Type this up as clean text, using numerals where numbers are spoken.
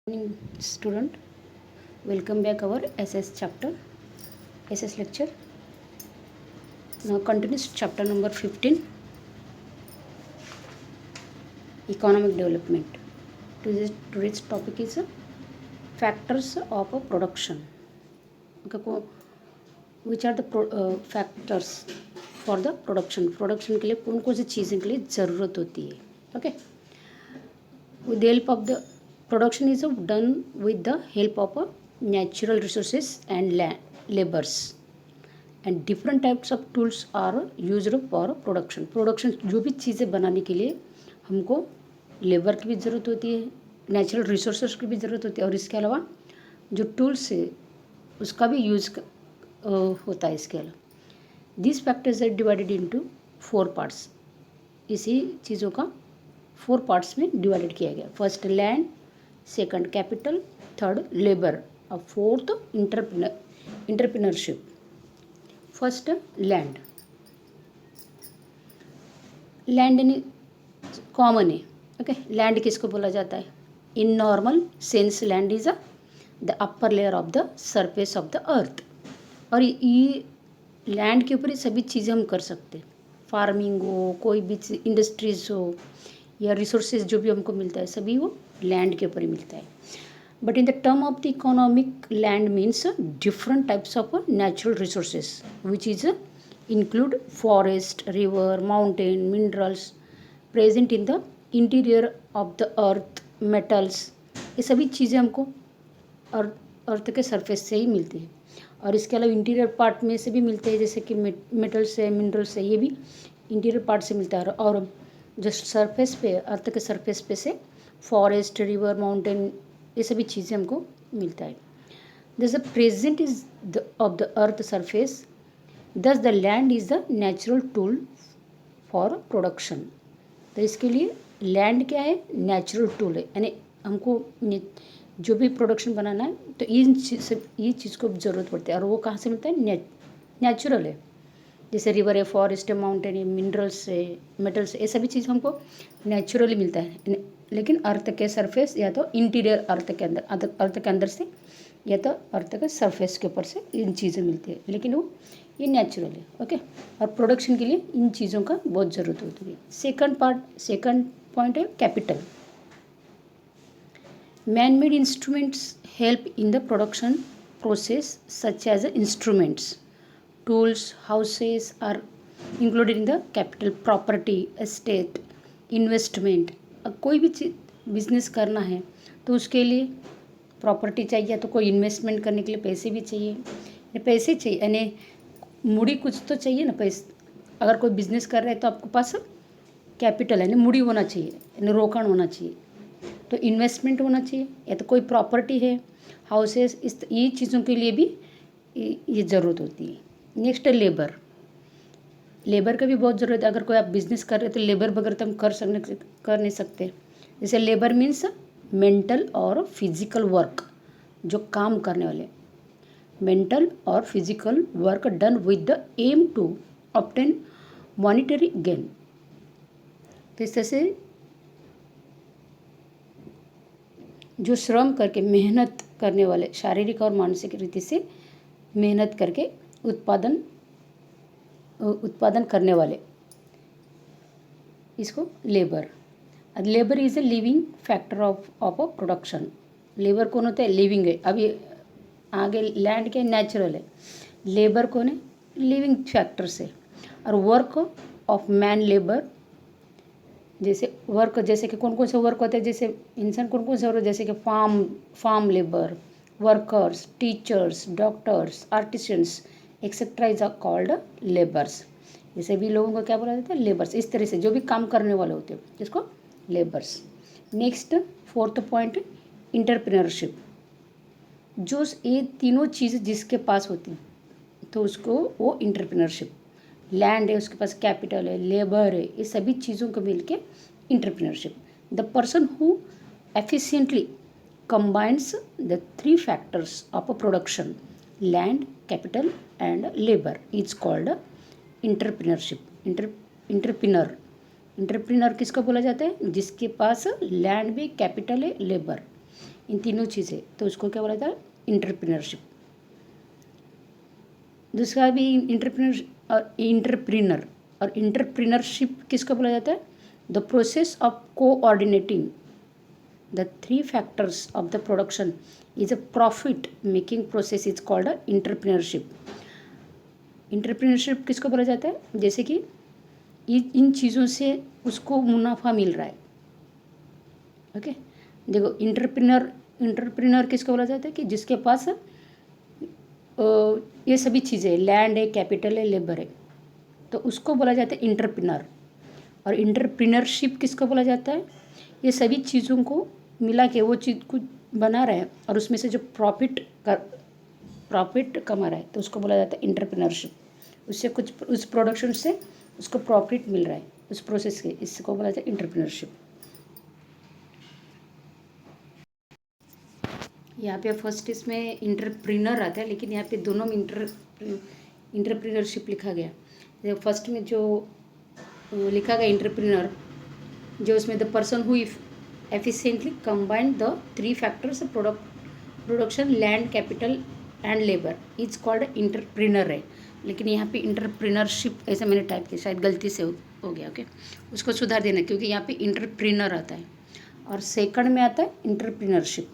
Morning student, welcome back our SS chapter, SS lecture. Now continues chapter number 15, economic development. Today's topic is factors of a production. Okay, which are the factors for the production? Production के लिए कौन कौन सी चीज़ों के लिए ज़रूरत होती है? Okay, with the help of the production is done with the help of natural resources and labors, and different types of tools are used for production. जो भी चीज़ें बनाने के लिए हमको लेबर की भी ज़रूरत होती है, नेचुरल रिसोर्सेज की भी ज़रूरत होती है, और इसके अलावा जो टूल्स है उसका भी यूज़ होता है इसके अलावा. This factors are divided into 4 parts. इसी चीज़ों का 4 पार्ट्स में डिवाइडेड किया गया. First land, second capital, third labour और fourth entrepreneurship. First land. Land यानी कॉमन है. ओके, लैंड किसको बोला जाता है? In normal sense land is the upper layer of the surface of the earth. और ये लैंड के ऊपर ही सभी चीज़ें हम कर सकते हैं. फार्मिंग हो, कोई भी इंडस्ट्रीज हो, या रिसोर्सेज जो भी हमको मिलता है सभी वो लैंड के ऊपर ही मिलता है. But in the term of the economic, land means different types of natural resources which is include forest, river, mountain, minerals present in the interior of the earth, metals. ये सभी चीज़ें हमको अर्थ के सरफेस से ही मिलती है. और इसके अलावा इंटीरियर पार्ट में से भी मिलते हैं, जैसे कि मेटल्स है, मिनरल्स है, ये भी इंटीरियर पार्ट से मिलता है. और जस्ट सरफेस पे, अर्थ के सरफेस पे से फॉरेस्ट, रिवर, माउंटेन, ये सभी चीज़ें हमको मिलता है. Thus the present is of the earth surface, thus the land is the natural tool for production. तो इसके लिए लैंड क्या है? नेचुरल टूल है. यानी हमको जो भी प्रोडक्शन बनाना है तो ये चीज़ को ज़रूरत पड़ती है. और वो कहाँ से मिलता है? नेचुरल है. जैसे रिवर है, फॉरेस्ट है, माउंटेन है, मिनरल्स है, मेटल्स है, ये सभी चीज़ हमको नेचुरली मिलता है. लेकिन अर्थ के सरफेस या तो इंटीरियर अर्थ के अंदर से, या तो अर्थ के सरफेस के ऊपर से इन चीज़ें मिलती है, लेकिन वो ये नेचुरल है. ओके, और प्रोडक्शन के लिए इन चीज़ों का बहुत ज़रूरत होती है. सेकंड पॉइंट है capital. Man-made instruments help in the production process, such as instruments, tools, houses are included in the capital. Property, estate, investment. अब कोई भी बिजनेस करना है तो उसके लिए प्रॉपर्टी चाहिए, तो कोई इन्वेस्टमेंट करने के लिए पैसे भी चाहिए. पैसे चाहिए यानी मूड़ी कुछ तो चाहिए ना. पैसे, अगर कोई बिजनेस कर रहे हैं तो आपके पास कैपिटल यानी मूड़ी होना चाहिए, यानी रोकड़ होना चाहिए. तो इन्वेस्टमेंट होना चाहिए, या तो कोई प्रॉपर्टी है, हाउसेस, ये चीज़ों के लिए भी ये ज़रूरत होती है. नेक्स्ट है लेबर. लेबर का भी बहुत ज़रूरत है. अगर कोई आप बिजनेस कर रहे हो तो लेबर बगैर तो हम कर नहीं सकते. जैसे लेबर मीन्स मेंटल और फिजिकल वर्क, जो काम करने वाले. मेंटल और physical work done with the aim to obtain monetary gain. तो इस तरह से जो श्रम करके मेहनत करने वाले, शारीरिक और मानसिक रीति से मेहनत करके उत्पादन करने वाले, इसको labour. Labour is a living factor of a production. Labour कौन होता है? लिविंग है. अभी आगे लैंड के नेचुरल है, लेबर कौन है? लिविंग फैक्टर से. और वर्क ऑफ मैन लेबर, जैसे वर्क, जैसे कि कौन कौन से वर्क होते हैं, जैसे इंसान कौन कौन से वर्क, जैसे कि farm labour, workers, teachers, doctors, artisans etcetera is are called labours. जैसे भी लोगों को क्या बोला जाता है? लेबर्स. इस तरह से जो भी काम करने वाले होते हैं इसको labours. Next fourth point, entrepreneurship. जो ये तीनों चीज़ जिसके पास होती तो उसको वो इंटरप्रेन्योरशिप. लैंड है, उसके पास कैपिटल है, लेबर है, ये सभी चीज़ों को मिल के entrepreneurship. The person who efficiently combines the 3 factors of a production, land, capital and labor, is called entrepreneurship. Entrepreneur किसको बोला जाता है? जिसके पास लैंड भी, कैपिटल है, लेबर, इन तीनों चीज़ें, तो उसको क्या बोला जाता है? इंटरप्रेन्योरशिप। दूसरा भी इंटरप्रेन्योर और इंटरप्रेन्योरशिप किसको बोला जाता है? The process of coordinating the three factors of the production is a profit making process is called a entrepreneurship. Entrepreneurship किसको बोला जाता है? जैसे कि इन चीज़ों से उसको मुनाफा मिल रहा है। ओके, देखो इंटरप्रेन्योर किसको बोला जाता है? कि जिसके पास ये सभी चीज़ें, लैंड है, कैपिटल है, लेबर है, तो उसको बोला जाता है इंटरप्रेन्योर। और इंटरप्रेन्योरशिप किसको बोला जाता है? ये सभी चीज़ों को मिला के वो चीज़ को बना रहा है और उसमें से जो प्रॉफिट कमा रहा है, तो उसको बोला जाता है इंटरप्रेन्योरशिप। उससे कुछ उस प्रोडक्शन से उसको प्रॉफिट मिल रहा है उस प्रोसेस के, इसको बोला जाता है इंटरप्रेन्योरशिप। यहाँ पे फर्स्ट इसमें इंटरप्रेन्योर आता है, लेकिन यहाँ पे दोनों में इंटरप्रेन्योरशिप लिखा गया। फर्स्ट में जो लिखा गया इंटरप्रेन्योर, जो उसमें the person who efficiently combine the three factors production, land, capital and labour is called entrepreneur है। लेकिन यहाँ पे इंटरप्रेन्योरशिप ऐसे मैंने टाइप किया, शायद गलती से हो गया। ओके, उसको सुधार देना, क्योंकि यहाँ पे इंटरप्रेन्योर आता है और सेकंड में आता है इंटरप्रेन्योरशिप।